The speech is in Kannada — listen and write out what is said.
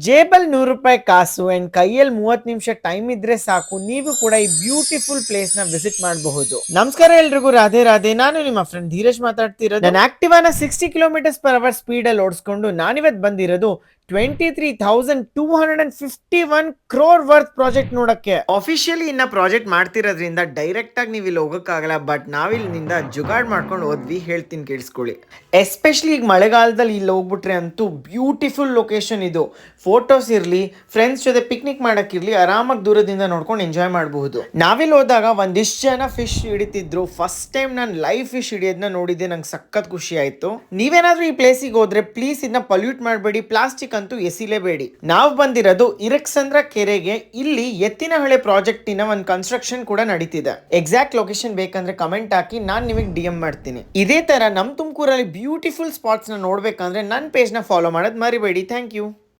ಜೇಬಲ್ ₹100 ಕಾಸು ಅಂಡ್ ಕೈಯಲ್ಲಿ 30 ನಿಮಿಷ ಟೈಮ್ ಇದ್ರೆ ಸಾಕು, ನೀವು ಕೂಡ ಈ ಬ್ಯೂಟಿಫುಲ್ ಪ್ಲೇಸ್ ನ ವಿಸಿಟ್ ಮಾಡಬಹುದು. ನಮಸ್ಕಾರ ಎಲ್ರಿಗೂ, ರಾಧೆ ರಾಧೆ. ನಾನು ನಿಮ್ಮ ಫ್ರೆಂಡ್ ಧೀರಜ್ ಮಾತಾಡ್ತಿರೋದು. ನಾನು ಆಕ್ಟಿವಾನ 60 km/h ಸ್ಪೀಡ್ ಅಲ್ಲಿ ಓಡಿಸ್ಕೊಂಡು ನಾನಿವತ್ತು ಬಂದಿರೋದು 23,251 crore ವರ್ತ್ ಪ್ರಾಜೆಕ್ಟ್ ನೋಡಕ್ಕೆ. ಅಫಿಷಿಯಲಿ ಇನ್ನ ಪ್ರಾಜೆಕ್ಟ್ ಮಾಡ್ತಿರೋದ್ರಿಂದ ಡೈರೆಕ್ಟ್ ಆಗಿ ನೀವು ಇಲ್ಲಿ ಹೋಗಕ್ಕಾಗಲ್ಲ, ಬಟ್ ನಾವಿಲ್ಲಿಂದ ಜುಗಾಡ್ ಮಾಡ್ಕೊಂಡು ಹೋದ್ವಿ. ಹೇಳ್ತೀನಿ ಕೇಳಿಸ್ಕೊಳ್ಳಿ. ಎಸ್ಪೆಷಲಿ ಈಗ ಮಳೆಗಾಲದಲ್ಲಿ ಇಲ್ಲಿ ಹೋಗ್ಬಿಟ್ರೆ ಅಂತೂ ಬ್ಯೂಟಿಫುಲ್ ಲೊಕೇಶನ್ ಇದು. ಫೋಟೋಸ್ ಇರಲಿ, ಫ್ರೆಂಡ್ಸ್ ಜೊತೆ ಪಿಕ್ನಿಕ್ ಮಾಡಕ್ಕಿರ್ಲಿ, ಆರಾಮಾಗಿ ದೂರದಿಂದ ನೋಡ್ಕೊಂಡು ಎಂಜಾಯ್ ಮಾಡಬಹುದು. ನಾವಿಲ್ಲಿ ಹೋದಾಗ ಒಂದಿಷ್ಟು ಜನ ಫಿಶ್ ಹಿಡಿತಿದ್ರು. ಫಸ್ಟ್ ಟೈಮ್ ನಾನು ಲೈವ್ ಫಿಶ್ ಹಿಡಿಯೋದನ್ನ ನೋಡಿದ್ದೆ, ನಂಗೆ ಸಖತ್ ಖುಷಿ ಆಯ್ತು. ನೀವೇನಾದ್ರೂ ಈ ಪ್ಲೇಸಿಗೆ ಹೋದ್ರೆ ಪ್ಲೀಸ್ ಇದನ್ನ ಪಲ್ಯೂಟ್ ಮಾಡಬೇಡಿ, ಪ್ಲಾಸ್ಟಿಕ್ ಅಂತೂ ಎಸಿಲೇಬೇಡಿ. ನಾವು ಬಂದಿರೋದು ಇರಕ್ಸಂದ್ರ ಕೆರೆಗೆ. ಇಲ್ಲಿ ಎತ್ತಿನಹೊಳೆ ಪ್ರಾಜೆಕ್ಟಿನ ಒಂದು ಕನ್ಸ್ಟ್ರಕ್ಷನ್ ಕೂಡ ನಡೀತಿದೆ. ಎಕ್ಸಾಕ್ಟ್ ಲೊಕೇಶನ್ ಬೇಕಂದ್ರೆ ಕಮೆಂಟ್ ಹಾಕಿ, ನಾನು ನಿಮಗೆ DM ಮಾಡ್ತೀನಿ. ಇದೇ ತರ ನಮ್ಮ ತುಮಕೂರಲ್ಲಿ ಬ್ಯೂಟಿಫುಲ್ ಸ್ಪಾಟ್ಸ್ ನ ನೋಡ್ಬೇಕಂದ್ರೆ ನನ್ನ ಪೇಜ್ ನ ಫಾಲೋ ಮಾಡೋದು ಮರಿಬೇಡಿ. Thank you.